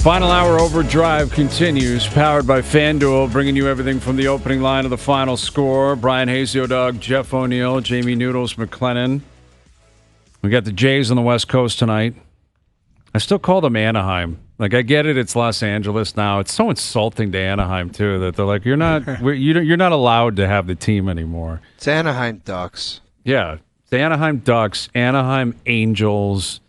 Final hour overdrive continues, powered by FanDuel, bringing you everything from the opening line of the final score. Bryan Hayes, the O-Dog, Jeff O'Neill, Jamie Noodles McLennan. We got the Jays on the West Coast tonight. I still call them Anaheim. Like, I get it, it's Los Angeles now. It's so insulting to Anaheim, too, that they're like, you're not allowed to have the team anymore. It's Anaheim Ducks. Yeah, the Anaheim Ducks, Anaheim Angels.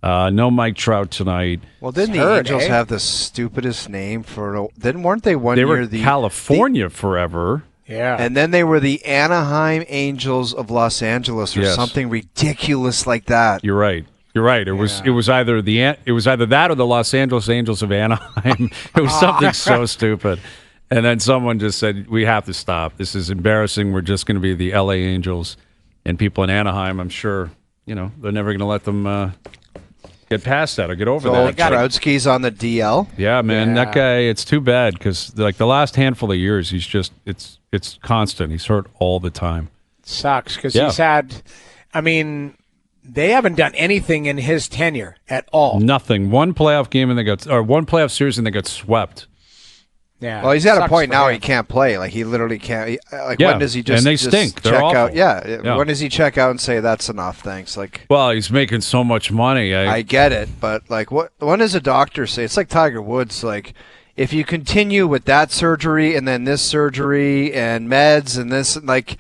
No Mike Trout tonight. Well, didn't the Angels have the stupidest name for? Weren't they one year? They were California forever. Yeah, and then they were the Anaheim Angels of Los Angeles, or something ridiculous like that. You're right. You're right. It was either that or the Los Angeles Angels of Anaheim. It was something so stupid. And then someone just said, "We have to stop. This is embarrassing. We're just going to be the LA Angels." And people in Anaheim, I'm sure, they're never going to let them get past that or get over that. Troutski's on the DL. Yeah, man, that guy. It's too bad because like the last handful of years, he's just it's constant. He's hurt all the time. Sucks because he's had. I mean, they haven't done anything in his tenure at all. Nothing. One playoff game one playoff series and they got swept. Yeah. Well, he's at a point now he can't play. Like he literally can't. When does he just? And they stink. They're check awful. out? Yeah. When does he check out and say that's enough? Thanks. Like. Well, he's making so much money. I get it, but like, when does a doctor say? It's like Tiger Woods. Like, if you continue with that surgery and then this surgery and meds and this, like,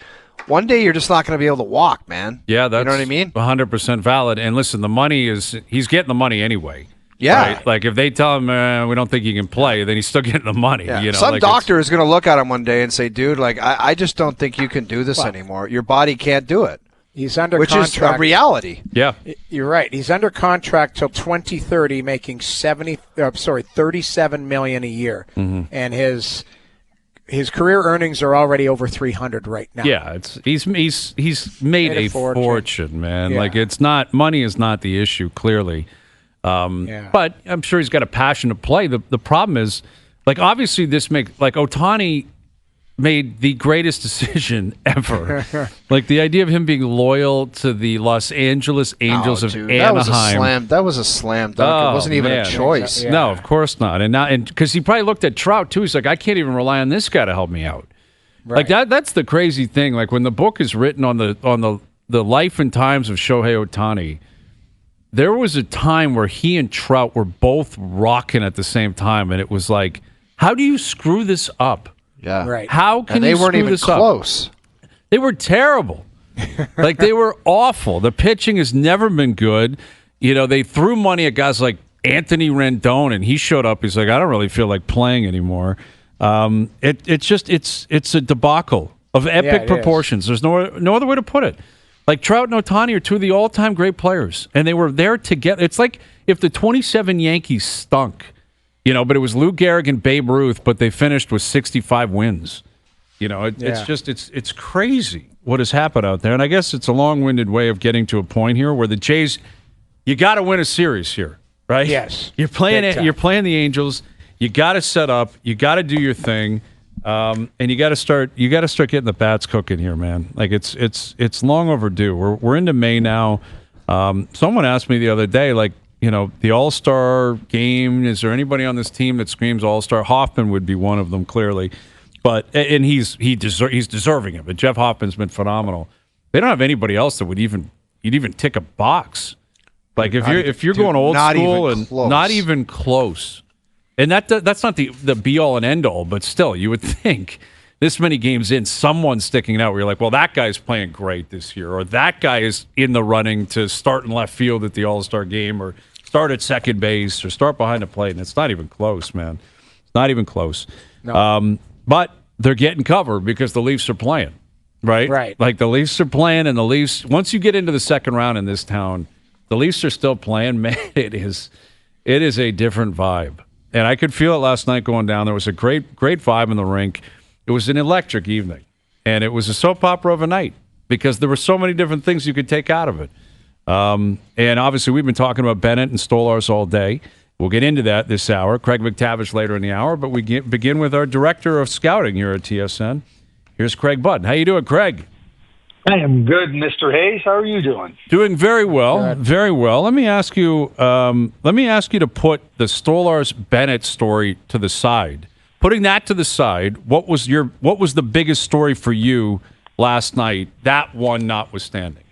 one day you're just not going to be able to walk, man. Yeah, that's, you know what I mean? 100% valid. And listen, the money he's getting the money anyway. Yeah. Right? Like, if they tell him we don't think he can play, then he's still getting the money. Yeah. Some doctor is going to look at him one day and say, dude, like, I just don't think you can do this anymore. Your body can't do it. He's under contract. Which is a reality. Yeah. You're right. He's under contract till 2030, making $37 million a year. Mm-hmm. And his career earnings are already over 300 right now. Yeah, he's made a fortune, man. Yeah. Like, it's not money is not the issue, clearly. But I'm sure he's got a passion to play. The problem is, like, obviously Ohtani made the greatest decision ever. Like, the idea of him being loyal to the Los Angeles Angels of Anaheim. That was a slam dunk. It wasn't even a choice. Yeah. No, of course not. And because he probably looked at Trout too. He's like, I can't even rely on this guy to help me out. Right. Like that's the crazy thing. Like, when the book is written on the life and times of Shohei Ohtani, there was a time where he and Trout were both rocking at the same time, and it was like, how do you screw this up? Yeah. Right. How can you screw this up? They weren't even close. They were terrible. Like, they were awful. The pitching has never been good. They threw money at guys like Anthony Rendon, and he showed up. He's like, I don't really feel like playing anymore. It's a debacle of epic proportions. There's no other way to put it. Like, Trout and Ohtani are two of the all-time great players, and they were there together. It's like if the 27 Yankees stunk, but it was Lou Gehrig and Babe Ruth, but they finished with 65 wins. It's crazy what has happened out there, and I guess it's a long-winded way of getting to a point here where the Jays, you got to win a series here, right? Yes. You're playing the Angels. You got to set up. You got to do your thing. And you got to start getting the bats cooking here, man. Like, it's long overdue. We're into May now. Someone asked me the other day, like, the All-Star game, is there anybody on this team that screams All-Star? Hoffman would be one of them, clearly. And he's deserving of it. Jeff Hoffman's been phenomenal. They don't have anybody else that would even tick a box. Like, if you're going old school and not even close. And that's not the be-all and end-all, but still, you would think this many games in, someone's sticking out where you're like, well, that guy's playing great this year, or that guy is in the running to start in left field at the All-Star game, or start at second base, or start behind the plate, and it's not even close, man. It's not even close. No. But they're getting covered because the Leafs are playing, right? Right. Like, the Leafs are playing, and the Leafs, once you get into the second round in this town, the Leafs are still playing. Man, it is a different vibe. And I could feel it last night going down. There was a great vibe in the rink. It was an electric evening. And it was a soap opera of a night because there were so many different things you could take out of it. And obviously, we've been talking about Bennett and Stolarz all day. We'll get into that this hour. Craig MacTavish later in the hour. But we begin with our director of scouting here at TSN. Here's Craig Budd. How you doing, Craig? I am good, Mr. Hayes. How are you doing? Doing very well, very well. Let me ask you. To put the Stolarz Bennett story to the side. Putting that to the side, what was the biggest story for you last night? That one notwithstanding.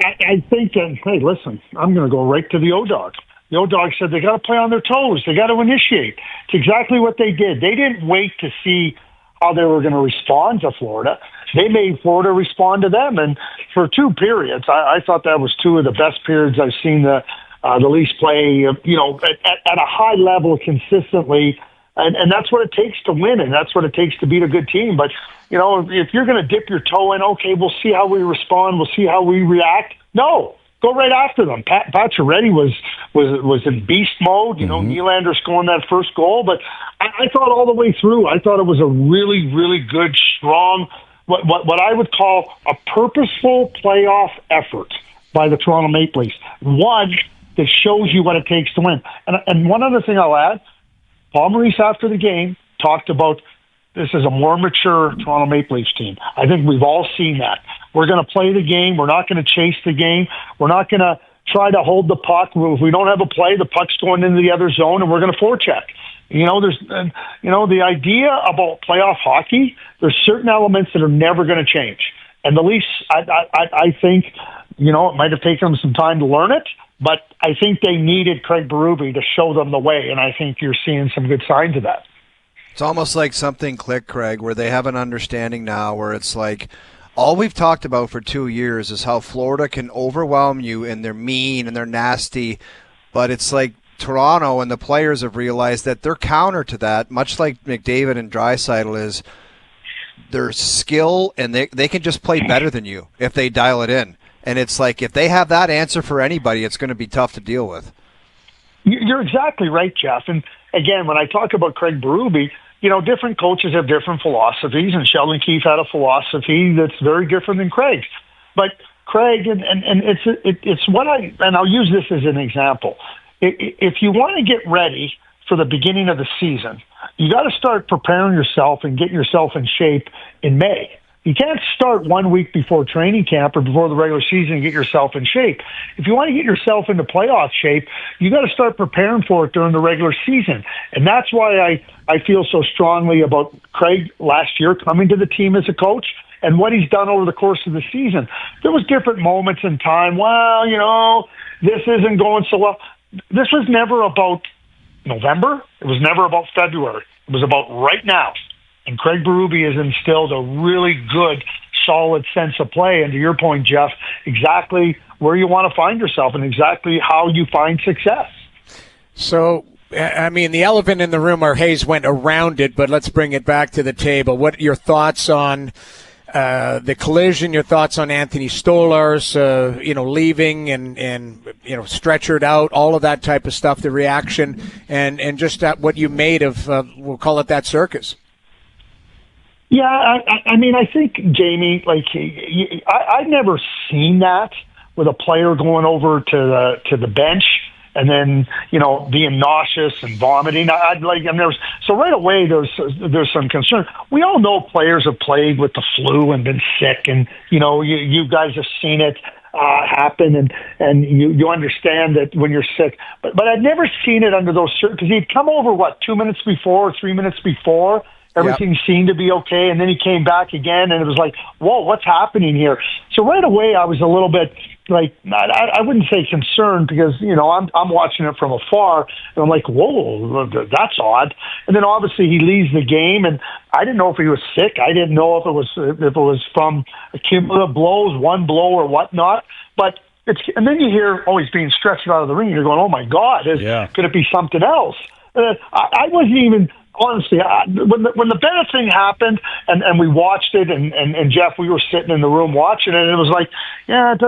I think that, hey, listen, I'm going to go right to the O-Dog. The O-Dog said they got to play on their toes. They got to initiate. It's exactly what they did. They didn't wait to see how they were going to respond to Florida. They made Florida respond to them. And for 2 periods, I thought that was 2 of the best periods I've seen the Leafs play, at a high level consistently. And that's what it takes to win, and that's what it takes to beat a good team. But, if you're going to dip your toe in, okay, we'll see how we respond, we'll see how we react. No, go right after them. Pacioretty was in beast mode. Nylander scoring that first goal. But I thought all the way through, I thought it was a really, really good, strong, what I would call a purposeful playoff effort by the Toronto Maple Leafs. One that shows you what it takes to win. And one other thing I'll add, Paul Maurice after the game talked about this is a more mature Toronto Maple Leafs team. I think we've all seen that. We're going to play the game. We're not going to chase the game. We're not going to try to hold the puck. If we don't have a play, the puck's going into the other zone, and we're going to forecheck. The idea about playoff hockey, there's certain elements that are never going to change. And the Leafs, I think, it might have taken them some time to learn it, but I think they needed Craig Berube to show them the way, and I think you're seeing some good signs of that. It's almost like something clicked, Craig, where they have an understanding now where it's like all we've talked about for 2 years is how Florida can overwhelm you and they're mean and they're nasty, but it's like Toronto and the players have realized that their counter to that, much like McDavid and Draisaitl, is their skill, and they can just play better than you if they dial it in. And it's like if they have that answer for anybody, it's going to be tough to deal with. You're exactly right, Jeff. And again, when I talk about Craig Berube, different coaches have different philosophies, and Sheldon Keefe had a philosophy that's very different than Craig's. But Craig, and it's what and I'll use this as an example. If you want to get ready for the beginning of the season, you got to start preparing yourself and getting yourself in shape in May. You can't start 1 week before training camp or before the regular season and get yourself in shape. If you want to get yourself into playoff shape, you got to start preparing for it during the regular season. And that's why I feel so strongly about Craig last year coming to the team as a coach and what he's done over the course of the season. There was different moments in time. Well, this isn't going so well. This was never about November. It was never about February. It was about right now. And Craig Berube has instilled a really good, solid sense of play. And to your point, Jeff, exactly where you want to find yourself and exactly how you find success. So, the elephant in the room, or Hayes went around it, but let's bring it back to the table. What are your thoughts on the collision, your thoughts on Anthony Stolarz, leaving and stretchered out, all of that type of stuff, the reaction, and just what you made of, we'll call it that circus? Yeah, I think, Jamie, I've never seen that with a player going over to the bench and then, being nauseous and vomiting. So right away there's some concern. We all know players have played with the flu and been sick, and you guys have seen it happen, and you understand that when you're sick. But I've never seen it under those because he'd come over 2 minutes before, 3 minutes before. Everything seemed to be okay, and then he came back again, and it was like, whoa, what's happening here? So right away, I was a little bit I wouldn't say concerned because, I'm watching it from afar, and I'm like, whoa, that's odd. And then obviously he leaves the game, and I didn't know if he was sick. I didn't know if it was from cumulative blows, one blow or whatnot. But and then you hear, he's being stretched out of the ring. You're going, oh my God, could it be something else? I wasn't even. Honestly, when the Bennett thing happened and we watched it and Jeff, we were sitting in the room watching it, and it was like, it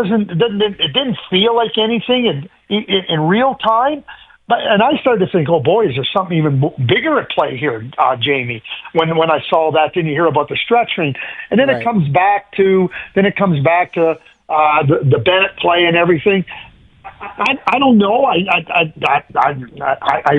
didn't feel like anything in real time. And I started to think, oh boy, is there something even bigger at play here, Jamie? When I saw that, then you hear about the stretching, and then it comes back to the Bennett play and everything. I don't know. I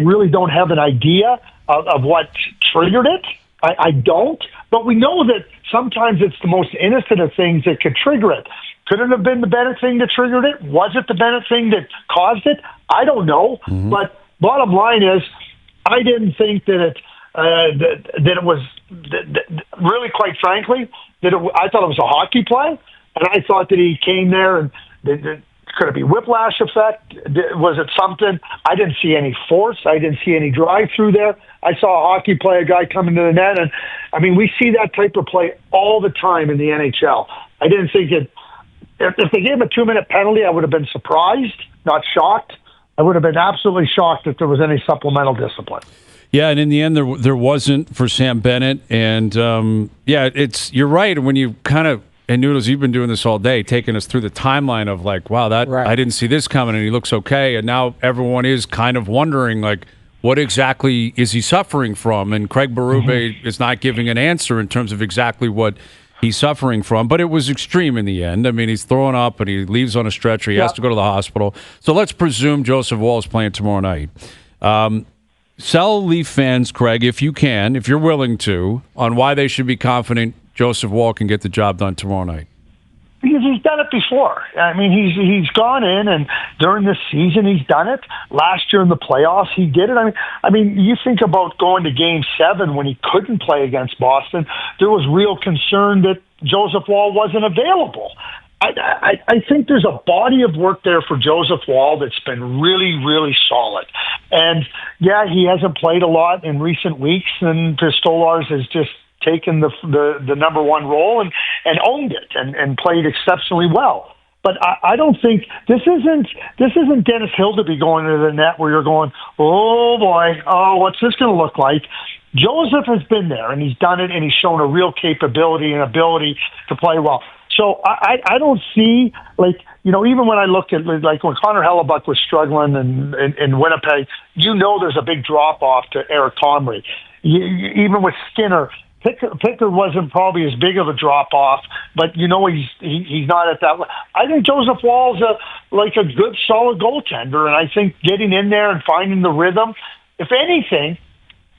really don't have an idea of what triggered it. I don't. But we know that sometimes it's the most innocent of things that could trigger it. Could it have been the Bennett thing that triggered it? Was it the Bennett thing that caused it? I don't know. But bottom line is, I didn't think that it was really, quite frankly, I thought it was a hockey play, and I thought that he came there and could it be whiplash effect? Was it something? I didn't see any force. I didn't see any drive through there. I saw a hockey play, a guy come into the net, and I mean, we see that type of play all the time in the NHL. I didn't think it. If they gave him a 2-minute penalty, I would have been surprised, not shocked. I would have been absolutely shocked if there was any supplemental discipline. Yeah, and in the end, there wasn't for Sam Bennett. And, you're right. When you kind of, and Noodles, you've been doing this all day, taking us through the timeline of like, wow, I didn't see this coming, and he looks okay. And now everyone is kind of wondering, like, what exactly is he suffering from? And Craig Berube is not giving an answer in terms of exactly what he's suffering from, but it was extreme in the end. I mean, he's throwing up and he leaves on a stretcher. He has to go to the hospital. So let's presume Joseph Woll is playing tomorrow night. Sell Leaf fans, Craig, if you can, if you're willing to, on why they should be confident Joseph Woll can get the job done tomorrow night. Because he's done it before. I mean, he's gone in, and during this season he's done it. Last year in the playoffs he did it. I mean, you think about going to Game 7 when he couldn't play against Boston. There was real concern that Joseph Woll wasn't available. I think there's a body of work there for Joseph Woll that's been really, really solid. And, yeah, he hasn't played a lot in recent weeks, and Stolarz has just taken the number one role and owned it and played exceptionally well. But I don't think this isn't Dennis Hildeby going into the net where you're going, oh boy, what's this going to look like? Joseph has been there and he's done it, and he's shown a real capability and ability to play well. So I don't see, like, you know, even when I look at, like, when Connor Hellebuck was struggling in Winnipeg, you know there's a big drop-off to Eric Comrie. Even with Skinner, Picker wasn't probably as big of a drop-off, but, you know, he's not at that level. I think Joseph Woll's a good, solid goaltender, and I think getting in there and finding the rhythm, if anything,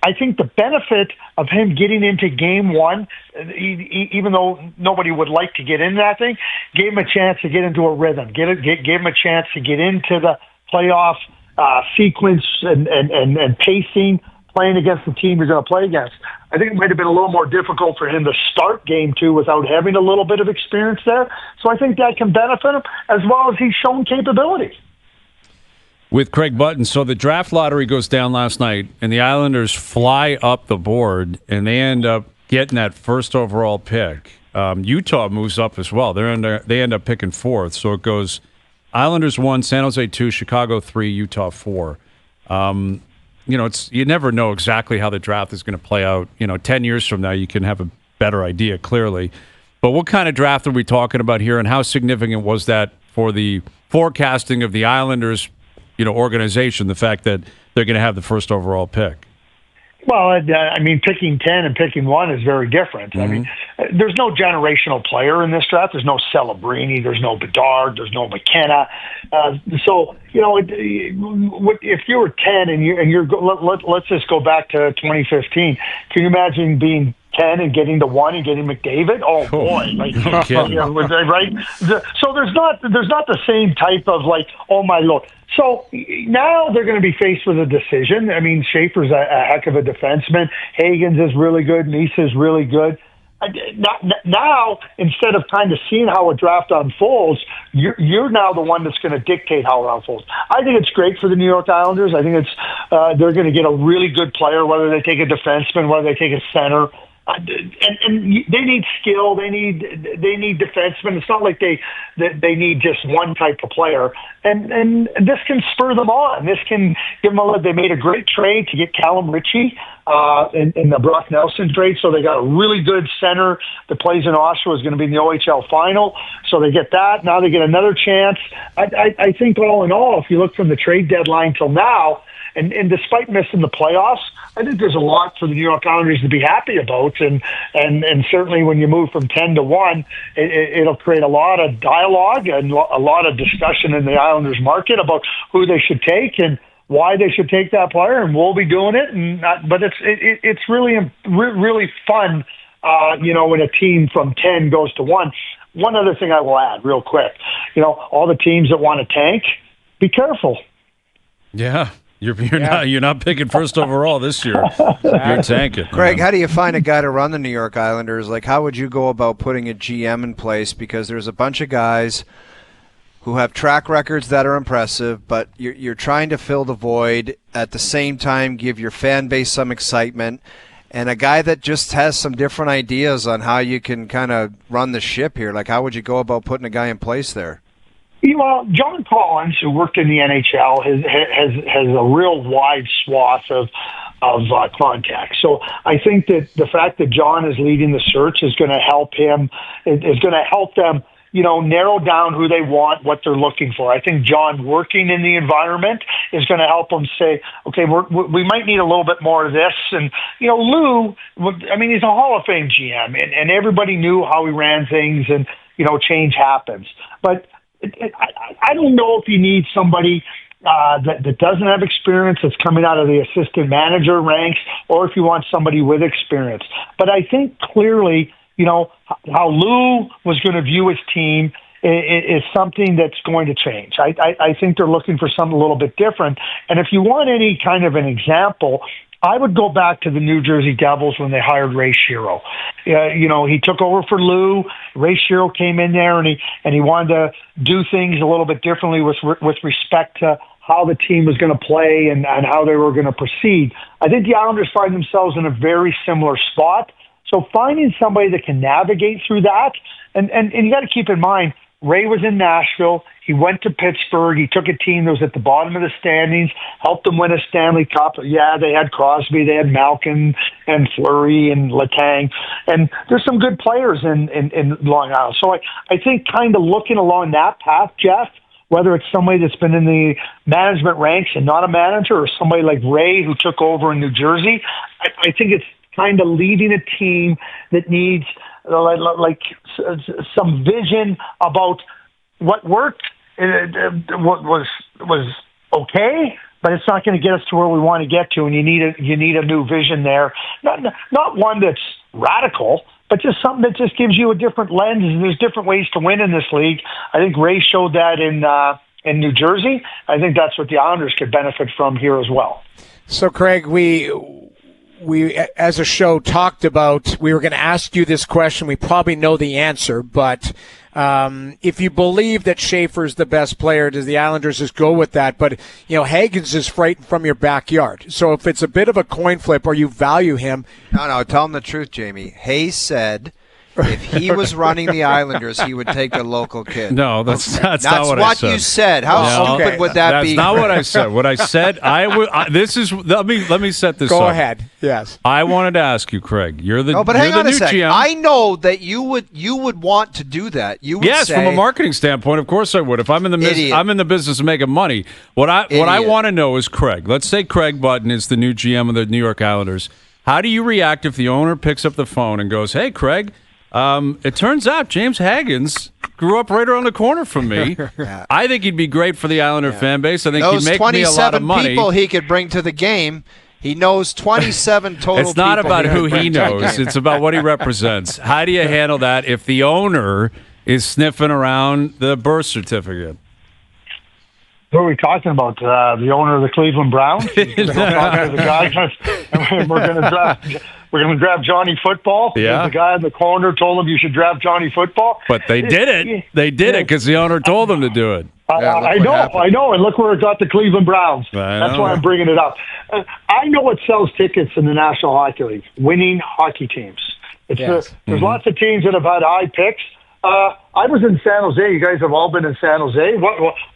I think the benefit of him getting into Game 1, even though nobody would like to get into that thing, gave him a chance to get into a rhythm, gave him a chance to get into the playoff sequence and pacing, playing against the team you're going to play against. I think it might have been a little more difficult for him to start Game 2 without having a little bit of experience there. So I think that can benefit him, as well as he's shown capability. With Craig Button, so the draft lottery goes down last night, and the Islanders fly up the board, and they end up getting that first overall pick. Utah moves up as well. They end up picking fourth, so it goes Islanders 1, San Jose 2, Chicago 3, Utah 4. You never know exactly how the draft is going to play out. 10 years from now, you can have a better idea, clearly. But what kind of draft are we talking about here, and how significant was that for the forecasting of the Islanders organization, the fact that they're going to have the first overall pick? Well, picking 10 and picking 1 is very different. Mm-hmm. I mean, there's no generational player in this draft. There's no Celebrini. There's no Bedard. There's no McKenna. So, if you were 10 and you're let's just go back to 2015. Can you imagine being 10 and getting to 1 and getting McDavid? Oh boy, right? So there's not the same type of oh my Lord. So now they're going to be faced with a decision. I mean, Schaefer's a heck of a defenseman. Hagens is really good. Nysa is really good. Now, instead of kind of seeing how a draft unfolds, you're now the one that's going to dictate how it unfolds. I think it's great for the New York Islanders. I think they're going to get a really good player, whether they take a defenseman, whether they take a center. And they need skill. They need defensemen. It's not like they need just one type of player. And this can spur them on. This can give them they made a great trade to get Callum Ritchie in the Brock Nelson trade. So they got a really good center that plays in Oshawa, is going to be in the OHL final. So they get that. Now they get another chance. I think all in all, if you look from the trade deadline till now, and despite missing the playoffs, I think there's a lot for the New York Islanders to be happy about, and certainly when you move from 10 to 1, it'll create a lot of dialogue and a lot of discussion in the Islanders market about who they should take and why they should take that player, and we'll be doing it. But it's really fun when a team from 10 goes to 1. One other thing I will add real quick, all the teams that want to tank, be careful. Yeah. You're not picking first overall this year. You're tanking. Craig, how do you find a guy to run the New York Islanders? Like, how would you go about putting a GM in place? Because there's a bunch of guys who have track records that are impressive, but you're trying to fill the void, at the same time give your fan base some excitement, and a guy that just has some different ideas on how you can kind of run the ship here. Like, how would you go about putting a guy in place there? Well, John Collins, who worked in the NHL, has a real wide swath of contacts. So I think that the fact that John is leading the search is going to help him. Is going to help them, narrow down who they want, what they're looking for. I think John working in the environment is going to help them say, okay, we might need a little bit more of this. And Lou, he's a Hall of Fame GM, and everybody knew how he ran things, and change happens, but. I don't know if you need somebody that doesn't have experience, that's coming out of the assistant manager ranks, or if you want somebody with experience. But I think clearly, how Lou was going to view his team is something that's going to change. I think they're looking for something a little bit different. And if you want any kind of an example, I would go back to the New Jersey Devils when they hired Ray Shero. He took over for Lou. Ray Shero came in there, and he wanted to do things a little bit differently with respect to how the team was going to play and how they were going to proceed. I think the Islanders find themselves in a very similar spot. So finding somebody that can navigate through that, and you got to keep in mind, Ray was in Nashville. He went to Pittsburgh. He took a team that was at the bottom of the standings, helped them win a Stanley Cup. Yeah, they had Crosby, they had Malkin and Fleury and Letang. And there's some good players in Long Island. So I think kind of looking along that path, Jeff, whether it's somebody that's been in the management ranks and not a manager, or somebody like Ray who took over in New Jersey, I think it's kind of leading a team that needs like some vision about what worked, what was okay, but it's not going to get us to where we want to get to, and you need a new vision there. Not one that's radical, but just something that just gives you a different lens. And there's different ways to win in this league. I think Ray showed that in New Jersey. I think that's what the Islanders could benefit from here as well. So, Craig, we as a show talked about, we were going to ask you this question. We probably know the answer, but if you believe that Schaefer's the best player, does the Islanders just go with that? But, Hagens is right from your backyard. So if it's a bit of a coin flip or you value him. No, tell him the truth, Jamie. Hayes said if he was running the Islanders, he would take a local kid. No, that's not what I said. That's what you said. How stupid would that be? That's not what I said. What I said, let me set this up. Go ahead. Yes. I wanted to ask you, Craig. You're the hang on new a second. GM. I know that you would want to do that. You would say, from a marketing standpoint, of course I would. If I'm in the business of making money. What I want to know is, Craig. Let's say Craig Button is the new GM of the New York Islanders. How do you react if the owner picks up the phone and goes, "Hey, Craig, it turns out James Hagens grew up right around the corner from me. I think he'd be great for the Islander fan base. I think he'd make me a lot of money." Those 27 people he could bring to the game. He knows 27 total people. It's not about who he knows. It's about what he represents. How do you handle that if the owner is sniffing around the birth certificate? Who are we talking about? The owner of the Cleveland Browns? We're going to draft Johnny Football. Yeah. The guy in the corner told him you should draft Johnny Football. But they did it. They did it because the owner told them to do it. I know. And look where it got the Cleveland Browns. That's why I'm bringing it up. I know what sells tickets in the National Hockey League: winning hockey teams. There's lots of teams that have had high picks. I was in San Jose. You guys have all been in San Jose.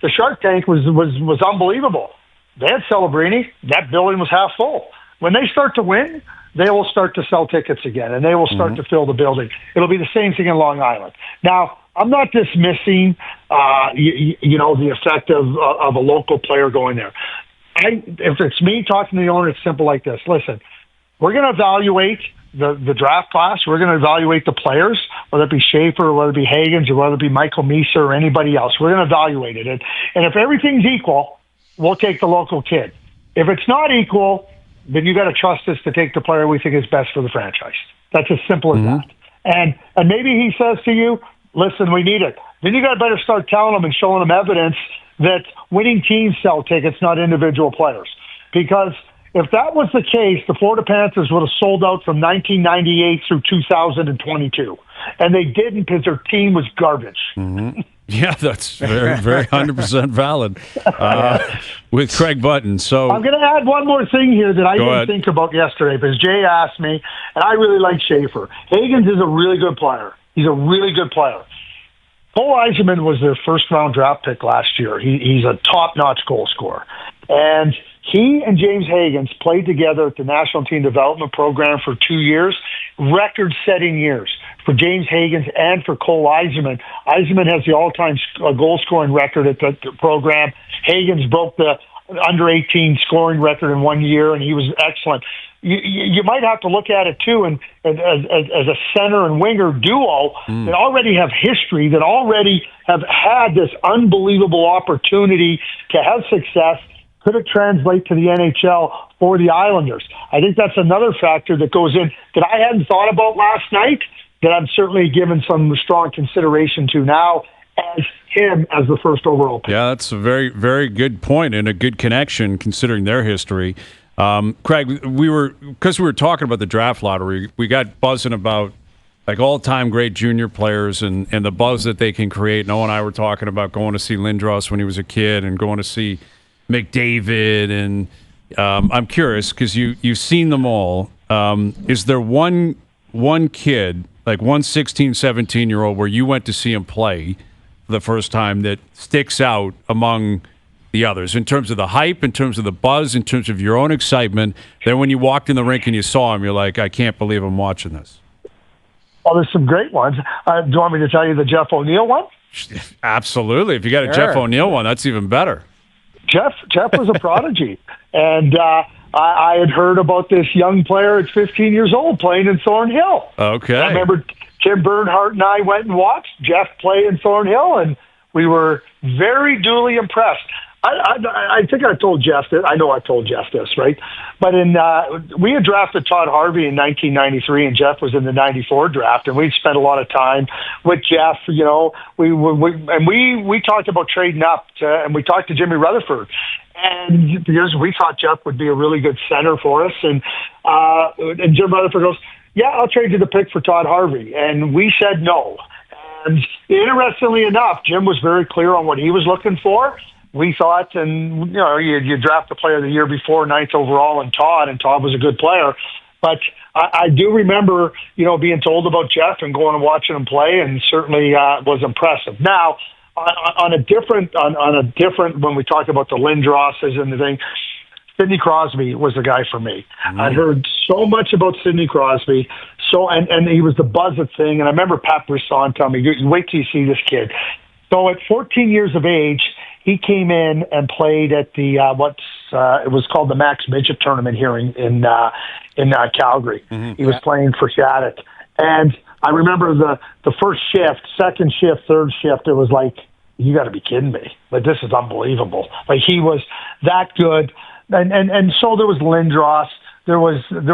The Shark Tank was unbelievable. They had Celebrini. That building was half full. When they start to win, they will start to sell tickets again, and they will start to fill the building. It'll be the same thing in Long Island. Now, I'm not dismissing, the effect of a local player going there. If it's me talking to the owner, it's simple like this. Listen, we're going to evaluate the draft class. We're going to evaluate the players, whether it be Schaefer, or whether it be Hagens, or whether it be Michael Misa or anybody else. We're going to evaluate it. And if everything's equal, we'll take the local kid. If it's not equal, then you got to trust us to take the player we think is best for the franchise. That's as simple as that. And maybe he says to you, listen, we need it. Then you got to better start telling them and showing them evidence that winning teams sell tickets, not individual players. Because if that was the case, the Florida Panthers would have sold out from 1998 through 2022. And they didn't because their team was garbage. Yeah, that's very, very 100% valid with Craig Button. So I'm going to add one more thing here that I didn't think about yesterday because Jay asked me, and I really like Schaefer. Hagens is a really good player. He's a really good player. Cole Eiserman was their first-round draft pick last year. He's a top-notch goal scorer. And he and James Hagens played together at the National Team Development Program for 2 years, record-setting years for James Hagens and for Cole Eiserman. Eiserman has the all-time goal-scoring record at the program. Hagens broke the under-18 scoring record in 1 year, and he was excellent. You might have to look at it, too, and as a center and winger duo that already have history, that already have had this unbelievable opportunity to have success. Could it translate to the NHL for the Islanders? I think that's another factor that goes in that I hadn't thought about last night, that I'm certainly giving some strong consideration to now as him as the first overall pick. Yeah, that's a very, very good point and a good connection considering their history. Craig, because we were talking about the draft lottery, we got buzzing about like all-time great junior players and the buzz that they can create. Noah and I were talking about going to see Lindros when he was a kid and going to see McDavid. And I'm curious because you've seen them all. Is there one kid, like one 16, 17-year-old where you went to see him play for the first time that sticks out among the others in terms of the hype, in terms of the buzz, in terms of your own excitement? Then when you walked in the rink and you saw him, you're like, I can't believe I'm watching this. Oh, there's some great ones. Do you want me to tell you the Jeff O'Neill one? Absolutely. If you got a Jeff O'Neill one, that's even better. Jeff was a prodigy. And I had heard about this young player at 15 years old playing in Thornhill. Okay. I remember Tim Bernhardt and I went and watched Jeff play in Thornhill, and we were very duly impressed. I think I told Jeff this. I know I told Jeff this, right? But we had drafted Todd Harvey in 1993, and Jeff was in the 94 draft, and we'd spent a lot of time with Jeff. You know, we talked about trading up, and we talked to Jimmy Rutherford, and because we thought Jeff would be a really good center for us, and Jim Rutherford goes, "Yeah, I'll trade you the pick for Todd Harvey," and we said no. And interestingly enough, Jim was very clear on what he was looking for. We thought, and you know, you draft the player the year before, 9th overall, and Todd was a good player. But I do remember, you know, being told about Jeff and going and watching him play, and certainly was impressive. Now, on a different, when we talk about the Lindrosses and the thing, Sidney Crosby was the guy for me. I heard so much about Sidney Crosby. And he was the buzz-it thing. And I remember Pat Brisson telling me, wait till you see this kid. So at 14 years of age, he came in and played at the it was called the Max Midget tournament here in Calgary. He was playing for Shattuck, and I remember the first shift, second shift, third shift. It was like, you got to be kidding me! Like, this is unbelievable. Like, he was that good, and so there was Lindros. There was him,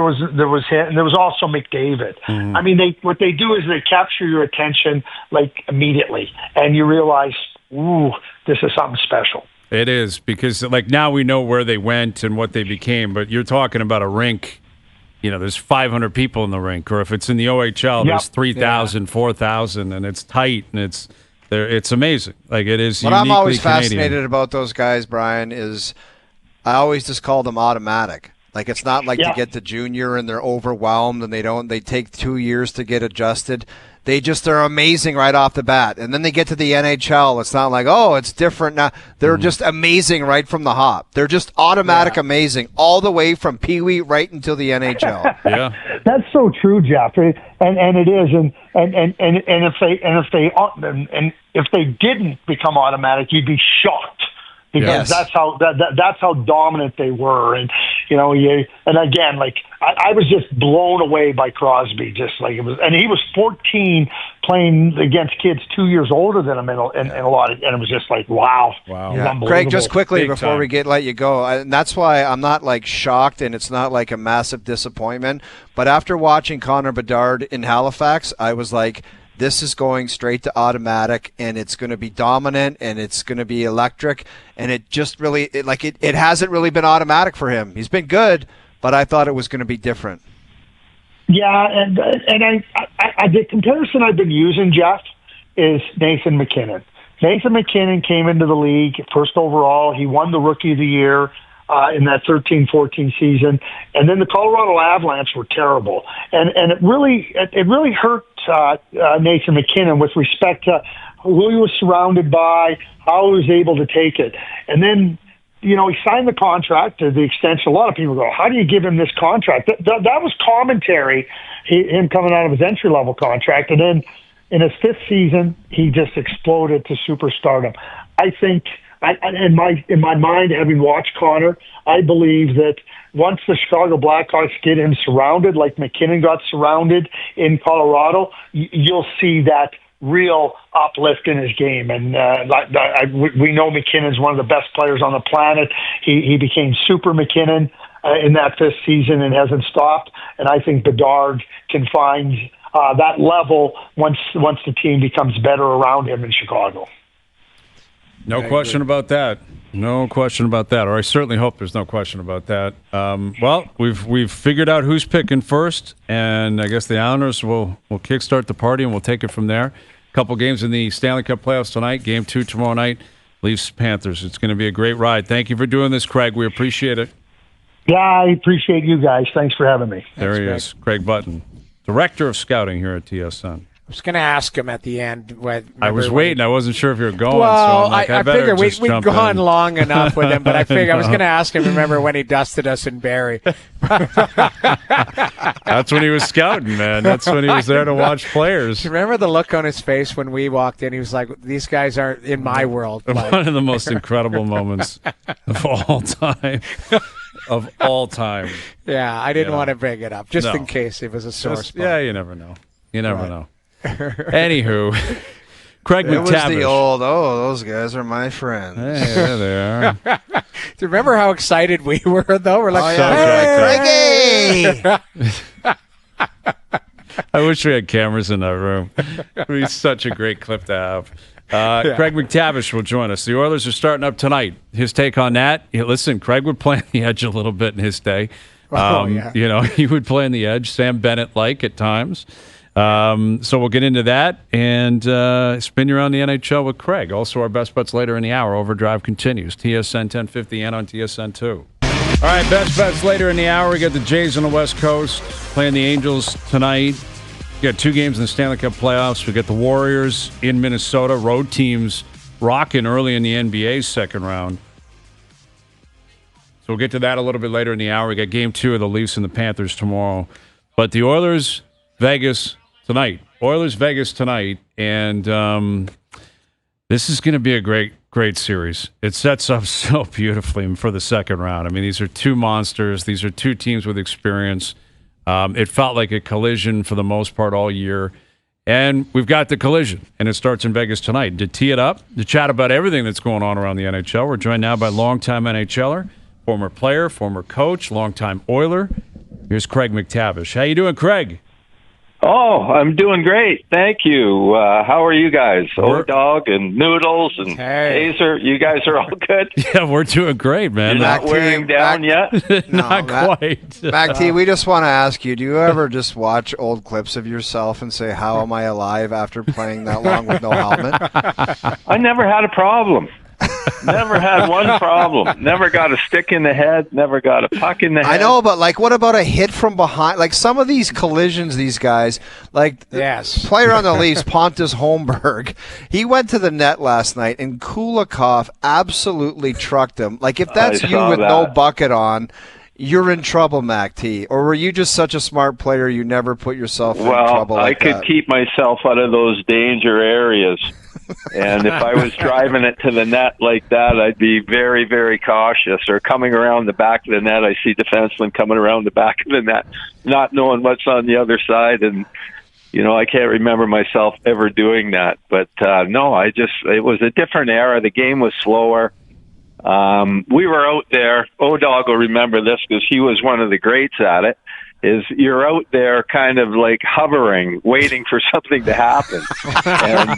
and there was also McDavid. I mean, what they do is they capture your attention like immediately, and you realize, ooh, this is something special. It is, because like now we know where they went and what they became, but you're talking about a rink, you know, there's 500 people in the rink, or if it's in the OHL, there's 3,000, 4,000, and it's tight, and it's amazing. Like, it is what uniquely I'm always Canadian. Fascinated about those guys, Brian, is I always just call them automatic. Like, it's not like you get to junior and they're overwhelmed and they take 2 years to get adjusted. They just are amazing right off the bat. And then they get to the NHL. It's not like, oh, it's different now. They're just amazing right from the hop. They're just automatic amazing all the way from Pee Wee right until the NHL. Yeah. That's so true, Jeff. And it is. And if they didn't become automatic, you'd be shocked. Because that's how dominant they were, and And again, like I was just blown away by Crosby. Just like it was, and he was 14 playing against kids 2 years older than him in a lot of, and it was just like wow. Yeah. Craig, just quickly Big before time. we let you go, and that's why I'm not like shocked, and it's not like a massive disappointment. But after watching Connor Bedard in Halifax, I was like, this is going straight to automatic, and it's going to be dominant, and it's going to be electric, and it just really it hasn't really been automatic for him. He's been good, but I thought it was going to be different. Yeah, and I the comparison I've been using, Jeff, is Nathan McKinnon. Nathan McKinnon came into the league first overall. He won the Rookie of the Year in that 13-14 season, and then the Colorado Avalanche were terrible, and it really hurt Nathan McKinnon with respect to who he was surrounded by, how he was able to take it, and then he signed the contract to the extension. A lot of people go, "How do you give him this contract?" That was commentary, him coming out of his entry-level contract, and then in his fifth season, he just exploded to superstardom. I think. In my mind, having watched Connor, I believe that once the Chicago Blackhawks get him surrounded, like McKinnon got surrounded in Colorado, you'll see that real uplift in his game. And we know McKinnon's one of the best players on the planet. He became Super McKinnon in that fifth season and hasn't stopped. And I think Bedard can find that level once the team becomes better around him in Chicago. No question about that. No question about that. Or I certainly hope there's no question about that. Well, we've figured out who's picking first, and I guess the Islanders will kickstart the party, and we'll take it from there. A couple games in the Stanley Cup playoffs tonight. Game 2 tomorrow night. Leafs Panthers. It's going to be a great ride. Thank you for doing this, Craig. We appreciate it. Yeah, I appreciate you guys. Thanks for having me. There he is, Craig Button, Director of Scouting here at TSN. I was going to ask him at the end. I was waiting. I wasn't sure if you were going. Well, so I figured we'd gone in. long enough with him, but I figured I was going to ask him, remember when he dusted us in Barrie? That's when he was scouting, man. That's when he was there to watch players. Remember the look on his face when we walked in? He was like, these guys aren't in my world. Like, One of the most incredible moments of all time. Of all time. Yeah, I didn't want to bring it up, just No. in case it was a sore spot. Yeah, you never know. You never know. Anywho, Craig It was MacTavish. the old, those guys are my friends. Hey, there they are. Do you remember how excited we were, though? We're like, Craigie! I wish we had cameras in that room. It would be such a great clip to have. Craig MacTavish will join us. The Oilers are starting up tonight. His take on that. Listen, Craig would play on the edge a little bit in his day. He would play on the edge. Sam Bennett like at times. So we'll get into that and spin you around the NHL with Craig. Also, our best bets later in the hour. Overdrive continues. TSN 1050 and on TSN 2. All right, best bets later in the hour. We got the Jays on the West Coast playing the Angels tonight. We got 2 games in the Stanley Cup playoffs. We got the Warriors in Minnesota. Road teams rocking early in the NBA's second round. So we'll get to that a little bit later in the hour. We got game 2 of the Leafs and the Panthers tomorrow. But the Oilers, Vegas tonight. Oilers, Vegas tonight. And this is going to be a great series. It sets up so beautifully for the second round. I mean, these are 2 monsters. These are 2 teams with experience. It felt like a collision for the most part all year. And we've got the collision, and it starts in Vegas tonight. To tee it up, to chat about everything that's going on around the NHL, we're joined now by longtime NHLer, former player, former coach, longtime Oiler. Here's Craig MacTavish. How you doing, Craig? Oh, I'm doing great. Thank you. How are you guys? O-Dog and Noodles and Hazer. You guys are all good? Yeah, we're doing great, man. You're not wearing down yet? Not quite. Mac T, we just want to ask you, do you ever just watch old clips of yourself and say, how am I alive after playing that long with no helmet? I never had a problem. Never had one problem. Never got a stick in the head. Never got a puck in the head. I know, but what about a hit from behind? Like some of these collisions, these guys, yes. Player on the Leafs, Pontus Holmberg, he went to the net last night, and Kulikov absolutely trucked him. Like if that's you with no bucket on, you're in trouble, Mac T. Or were you just such a smart player you never put yourself in trouble like that? I could keep myself out of those danger areas. And if I was driving it to the net like that, I'd be very, very cautious. Or coming around the back of the net, I see defensemen coming around the back of the net, not knowing what's on the other side. And, I can't remember myself ever doing that. But, no, it was a different era. The game was slower. We were out there. O-Dog will remember this because he was one of the greats at it. Is you're out there kind of like hovering, waiting for something to happen. And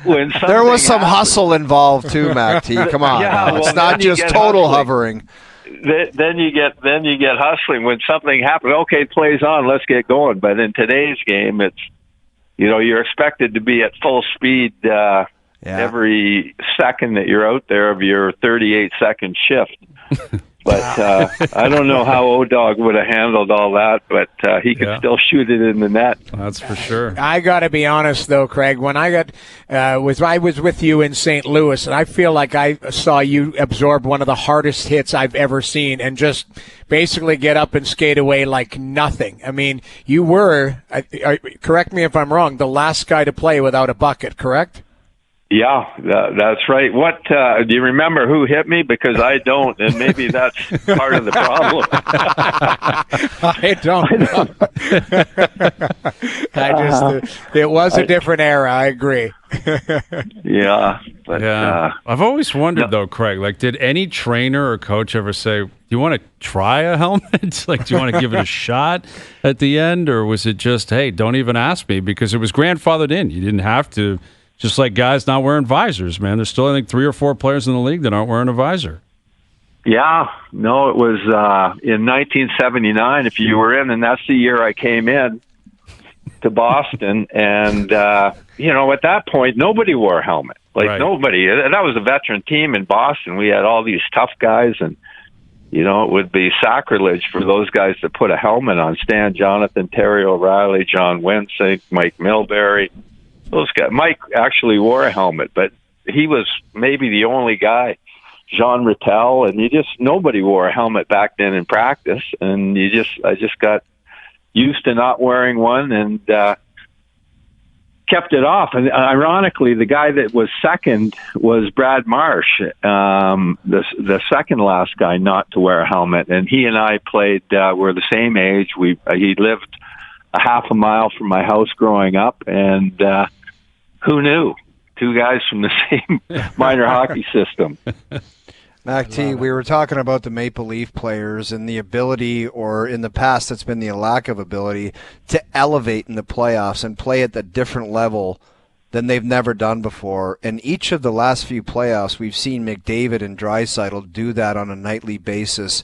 when there was some hustle involved too, Mac T. Come on, it's not just total hovering. Then you get hustling when something happens. Okay, play's on, let's get going. But in today's game, it's you're expected to be at full speed every second that you're out there of your 38-second shift. But I don't know how O-Dog would have handled all that, but he could still shoot it in the net. That's for sure. I got to be honest, though, Craig. When I was with you in St. Louis, and I feel like I saw you absorb one of the hardest hits I've ever seen and just basically get up and skate away like nothing. I mean, you were, correct me if I'm wrong, the last guy to play without a bucket, correct? Yeah, that's right. What do you remember who hit me? Because I don't, and maybe that's part of the problem. I don't know. It was a different era. I agree. Yeah. But, I've always wondered, though, Craig, like, did any trainer or coach ever say, do you want to try a helmet? Like, do you want to give it a shot at the end? Or was it just, hey, don't even ask me because it was grandfathered in. You didn't have to. Just like guys not wearing visors, man. There's still, I think, 3 or 4 players in the league that aren't wearing a visor. Yeah. No, it was in 1979, if you were in, and that's the year I came in to Boston. And, at that point, nobody wore a helmet. Nobody. That was a veteran team in Boston. We had all these tough guys, and, it would be sacrilege for those guys to put a helmet on. Stan Jonathan, Terry O'Reilly, John Winsink, Mike Milbury. Those guys. Mike actually wore a helmet, but he was maybe the only guy. Jean Rattel, and nobody wore a helmet back then in practice, and I just got used to not wearing one and kept it off. And ironically, the guy that was second was Brad Marsh, the second last guy not to wear a helmet, and he and I played. We're the same age. He lived a half a mile from my house growing up, and who knew? 2 guys from the same minor hockey system. Mac T, we were talking about the Maple Leaf players and the ability, or in the past it's been the lack of ability, to elevate in the playoffs and play at the different level than they've never done before. And each of the last few playoffs, we've seen McDavid and Draisaitl do that on a nightly basis.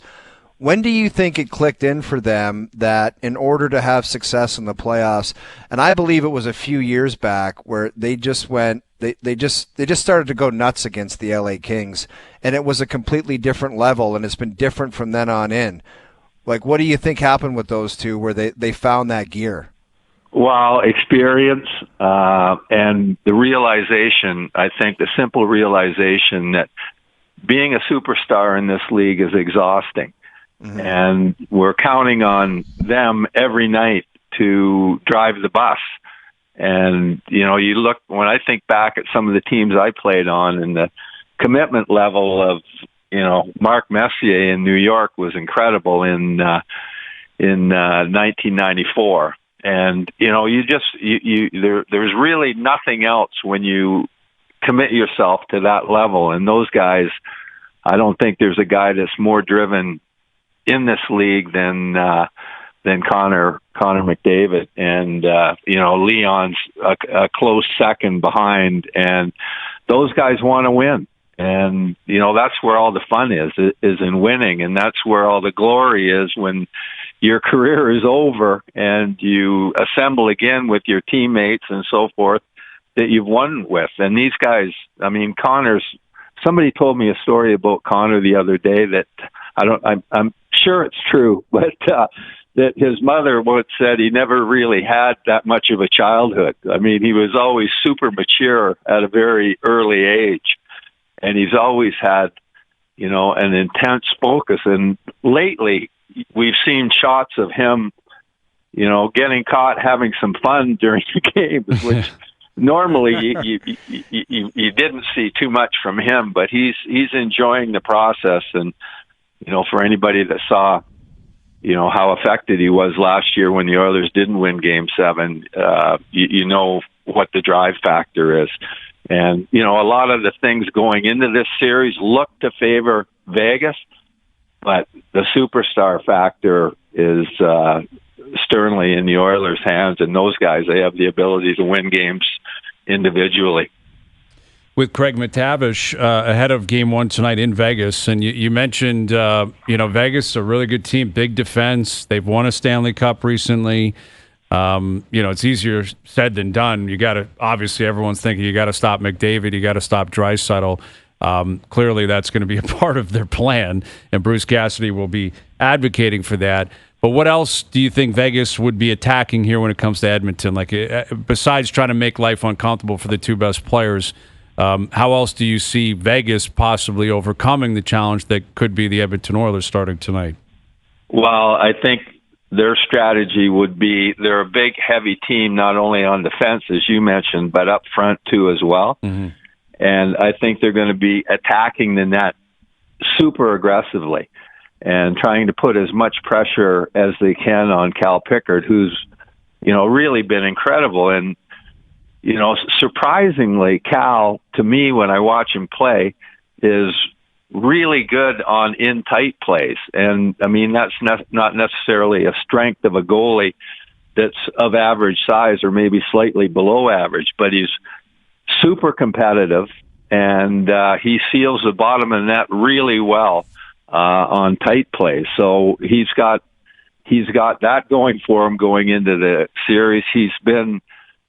When do you think it clicked in for them that in order to have success in the playoffs, and I believe it was a few years back where they just went, they just started to go nuts against the LA Kings, and it was a completely different level, and it's been different from then on in. Like, what do you think happened with those two where they found that gear? Well, experience and the realization, I think the simple realization that being a superstar in this league is exhausting. Mm-hmm. And we're counting on them every night to drive the bus. And, you look, when I think back at some of the teams I played on, and the commitment level of, Mark Messier in New York was incredible in 1994. And, there's really nothing else when you commit yourself to that level. And those guys, I don't think there's a guy that's more driven in this league than Connor McDavid, and Leon's a close second behind, and those guys want to win, and that's where all the fun is in winning, and that's where all the glory is when your career is over and you assemble again with your teammates and so forth that you've won with. And these guys, somebody told me a story about Connor the other day that I'm sure it's true, but that his mother once said he never really had that much of a childhood. I mean, he was always super mature at a very early age, and he's always had, an intense focus. And lately, we've seen shots of him, getting caught having some fun during the games, which normally you didn't see too much from him, but he's enjoying the process. And for anybody that saw how affected he was last year when the Oilers didn't win Game 7, you know what the drive factor is. And a lot of the things going into this series look to favor Vegas, but the superstar factor is sternly in the Oilers' hands, and those guys, they have the ability to win games individually. With Craig MacTavish ahead of Game 1 tonight in Vegas, and you mentioned, Vegas is a really good team, big defense. They've won a Stanley Cup recently. It's easier said than done. You got to, obviously, everyone's thinking you got to stop McDavid, you got to stop Draisaitl. Clearly, that's going to be a part of their plan, and Bruce Cassidy will be advocating for that. But what else do you think Vegas would be attacking here when it comes to Edmonton? Like, besides trying to make life uncomfortable for the two best players, how else do you see Vegas possibly overcoming the challenge that could be the Edmonton Oilers starting tonight? Well, I think their strategy would be they're a big, heavy team, not only on defense, as you mentioned, but up front, too, as well. Mm-hmm. And I think they're going to be attacking the net super aggressively and trying to put as much pressure as they can on Cal Pickard, who's, really been incredible. And, surprisingly, Cal, to me, when I watch him play, is really good on in-tight plays. And, that's not necessarily a strength of a goalie that's of average size or maybe slightly below average, but he's super competitive, and he seals the bottom of the net really well on tight plays. So he's got that going for him going into the series. He's been,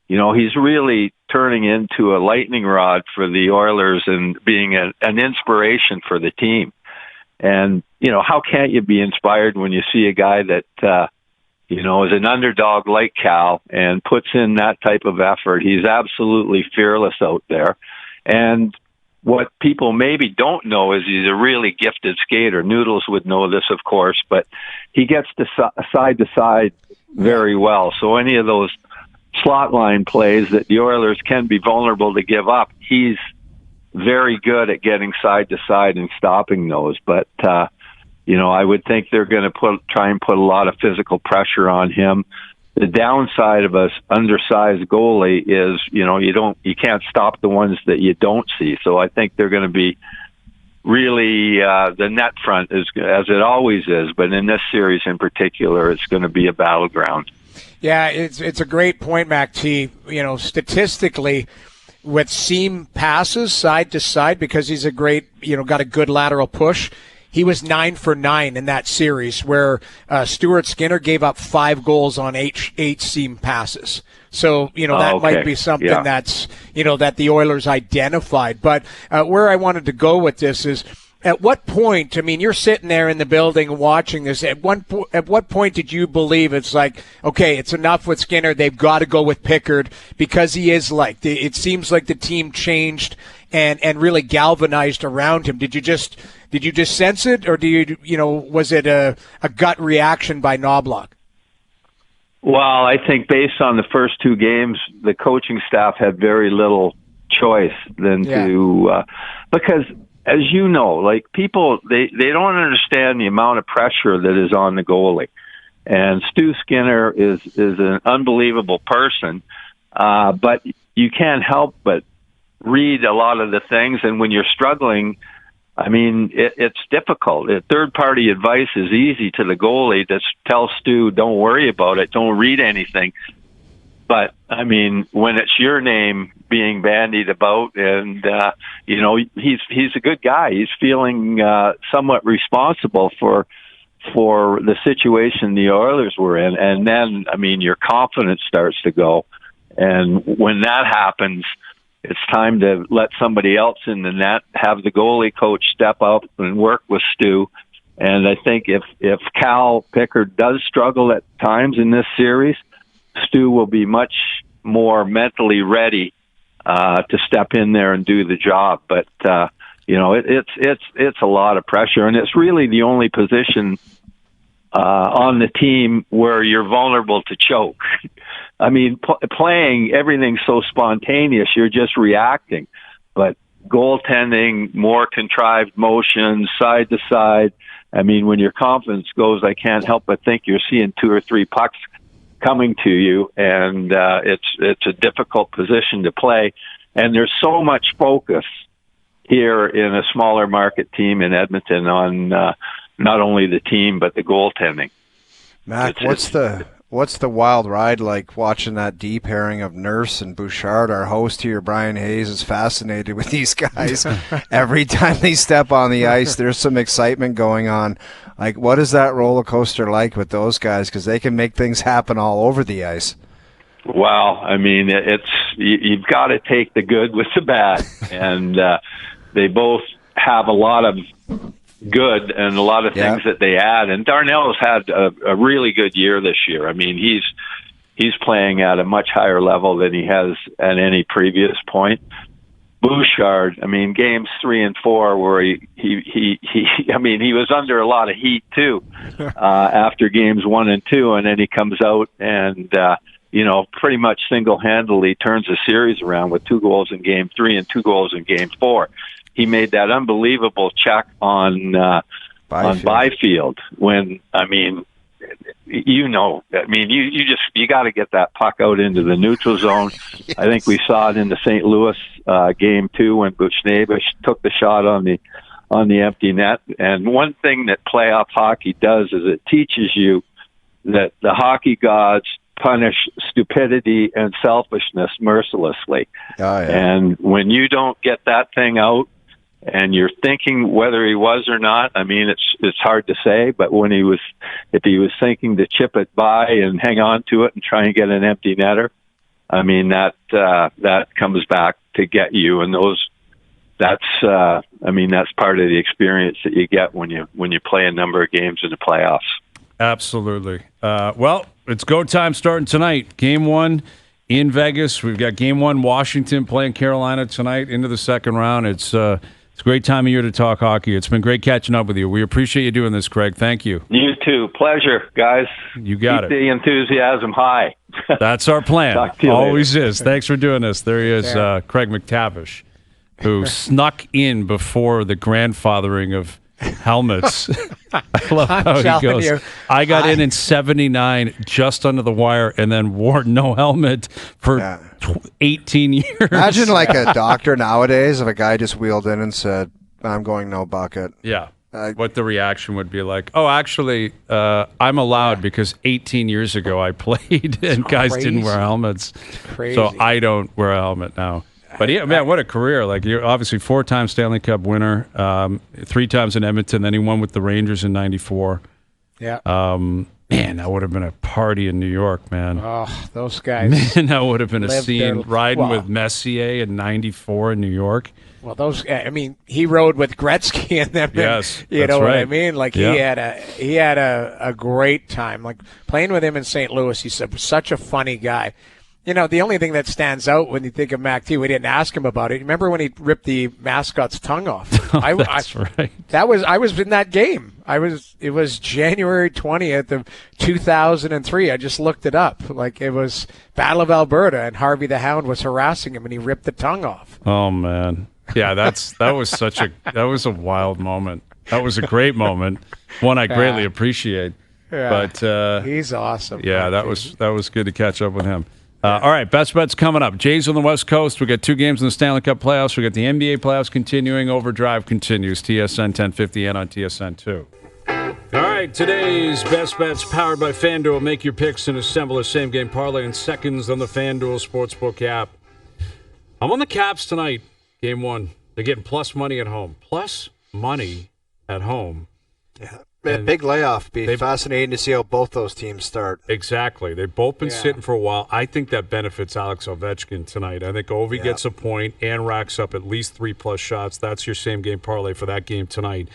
he's really turning into a lightning rod for the Oilers and being an inspiration for the team. And, how can't you be inspired when you see a guy that, is an underdog like Cal and puts in that type of effort? He's absolutely fearless out there. And what people maybe don't know is he's a really gifted skater. Noodles would know this, of course, but he gets to side to side very well. So any of those slot line plays that the Oilers can be vulnerable to give up, he's very good at getting side to side and stopping those. But, I would think they're going to try and put a lot of physical pressure on him. The downside of an undersized goalie is, you can't stop the ones that you don't see. So I think they're going to be really the net front is as it always is, but in this series in particular, it's going to be a battleground. Yeah, it's a great point, Mac T. Statistically, with seam passes side to side, because he's a great, got a good lateral push. He was 9 for 9 in that series, where Stuart Skinner gave up 5 goals on 8 seam passes. So, that might be something that's, that the Oilers identified. But where I wanted to go with this is, at what point, you're sitting there in the building watching this, at what point did you believe it's like, okay, it's enough with Skinner, they've got to go with Pickard, because he is it seems like the team changed and really galvanized around him. Did you just sense it, or was it a gut reaction by Knobloch? Well, I think based on the first 2 games, the coaching staff had very little choice than to because, as you know, like, people, they don't understand the amount of pressure that is on the goalie. And Stu Skinner is an unbelievable person, but you can't help but read a lot of the things. And when you're struggling, it's difficult. Third-party advice is easy to the goalie to tell Stu, don't worry about it, don't read anything. But, when it's your name being bandied about, and, he's a good guy. He's feeling somewhat responsible for the situation the Oilers were in. And then, your confidence starts to go. And when that happens, it's time to let somebody else in the net, have the goalie coach step up and work with Stu. And I think if Cal Pickard does struggle at times in this series, Stu will be much more mentally ready to step in there and do the job. But it's a lot of pressure, and it's really the only position on the team where you're vulnerable to choke. I mean, playing, everything's so spontaneous, you're just reacting. But goaltending, more contrived motions, side to side. I mean, when your confidence goes, I can't help but think you're seeing 2 or 3 pucks coming to you, and it's a difficult position to play. And there's so much focus here in a smaller market team in Edmonton on not only the team but the goaltending. Mac, what's the wild ride like watching that deep pairing of Nurse and Bouchard? Our host here, Bryan Hayes, is fascinated with these guys. Every time they step on the ice, there's some excitement going on. Like, what is that roller coaster like with those guys? Because they can make things happen all over the ice. Well, I mean, you've got to take the good with the bad, and they both have a lot of good and a lot of things that they add. And Darnell's had a really good year this year. I mean, he's playing at a much higher level than he has at any previous point. Bouchard, I mean, games 3 and 4 where he I mean, he was under a lot of heat too after games 1 and 2, and then he comes out and pretty much single-handedly turns the series around with 2 goals in game 3 and 2 goals in game 4. He made that unbelievable check on Byfield when, I mean, you got to get that puck out into the neutral zone. Yes. I think we saw it in the St. Louis game 2 when Buchnevich took the shot on the empty net. And one thing that playoff hockey does is it teaches you that the hockey gods punish stupidity and selfishness mercilessly. Oh, yeah. And when you don't get that thing out, and you're thinking whether he was or not, I mean, it's hard to say, but if he was thinking to chip it by and hang on to it and try and get an empty netter, I mean, that comes back to get you. And that's part of the experience that you get when you play a number of games in the playoffs. Absolutely. Well, it's go time starting tonight. Game 1 in Vegas. We've got Game 1 Washington playing Carolina tonight into the second round. It's a great time of year to talk hockey. It's been great catching up with you. We appreciate you doing this, Craig. Thank you. You too. Pleasure, guys. You got Keep the enthusiasm high. That's our plan. Talk to you Always later. is. Thanks for doing this. There he is, Craig MacTavish, who snuck in before the grandfathering of helmets. I love how he goes. I got in 79 just under the wire and then wore no helmet for 18 years. Imagine like a doctor nowadays if a guy just wheeled in and said, I'm going no bucket. Yeah. What the reaction would be like. Oh, actually, I'm allowed because 18 years ago I played and guys didn't wear helmets. Crazy. So I don't wear a helmet now. But yeah, man, what a career! Like you're obviously 4-time Stanley Cup winner, 3 times in Edmonton. Then he won with the Rangers in '94. Yeah. Man, that would have been a party in New York, man. Oh, those guys. Man, that would have been a scene riding with Messier in '94 in New York. Well, he rode with Gretzky and them. Yes, you know what I mean? Like he had a great time. Like playing with him in St. Louis, he's such a funny guy. You know, the only thing that stands out when you think of Mac T, we didn't ask him about it. Remember when he ripped the mascot's tongue off? That's right. I was in that game. It was January 20th of 2003. I just looked it up. Like it was Battle of Alberta, and Harvey the Hound was harassing him, and he ripped the tongue off. Oh man, yeah, that was a wild moment. That was a great moment, one I greatly appreciate. Yeah. But he's awesome. Yeah, that was good to catch up with him. All right, best bets coming up. Jays on the West Coast. We got 2 games in the Stanley Cup playoffs. We got the NBA playoffs continuing. OverDrive continues. TSN 1050 and on TSN 2. All right, today's best bets powered by FanDuel. Make your picks and assemble a same-game parlay in seconds on the FanDuel Sportsbook app. I'm on the Caps tonight, Game 1. They're getting plus money at home. Plus money at home. Yeah. Big layoff. Be fascinating to see how both those teams start. Exactly. They've both been sitting for a while. I think that benefits Alex Ovechkin tonight. I think Ovi gets a point and racks up at least 3+ shots. That's your same-game parlay for that game tonight.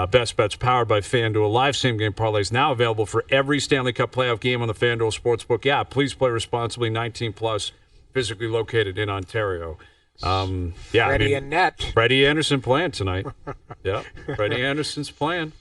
Best bets powered by FanDuel. Live same-game parlays now available for every Stanley Cup playoff game on the FanDuel Sportsbook app. Please play responsibly. 18+, physically located in Ontario. Freddie and net. Freddie Anderson playing tonight. Yeah, Freddie Anderson's playing.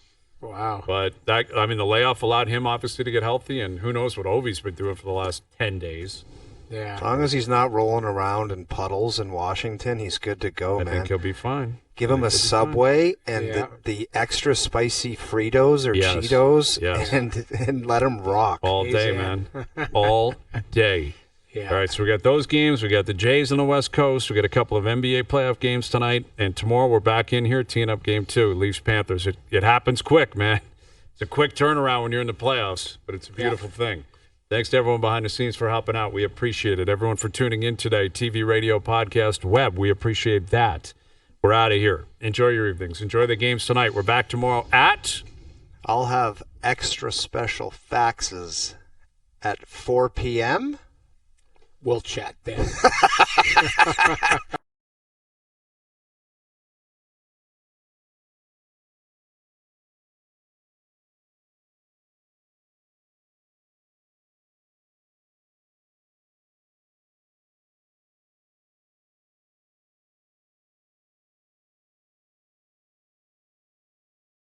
Wow. But the layoff allowed him obviously to get healthy, and who knows what Ovi's been doing for the last 10 days. Yeah. As long as he's not rolling around in puddles in Washington, he's good to go, man. I think he'll be fine. Give him a Subway and the extra spicy Fritos or Yes. Cheetos, Yes. and let him rock. All day, man. All day. Yeah. All right, so we got those games. We got the Jays on the West Coast. We got a couple of NBA playoff games tonight. And tomorrow we're back in here teeing up game 2, Leafs Panthers. It happens quick, man. It's a quick turnaround when you're in the playoffs, but it's a beautiful thing. Thanks to everyone behind the scenes for helping out. We appreciate it. Everyone for tuning in today. TV, radio, podcast, web. We appreciate that. We're out of here. Enjoy your evenings. Enjoy the games tonight. We're back tomorrow at... I'll have extra special faxes at 4 p.m. We'll chat then.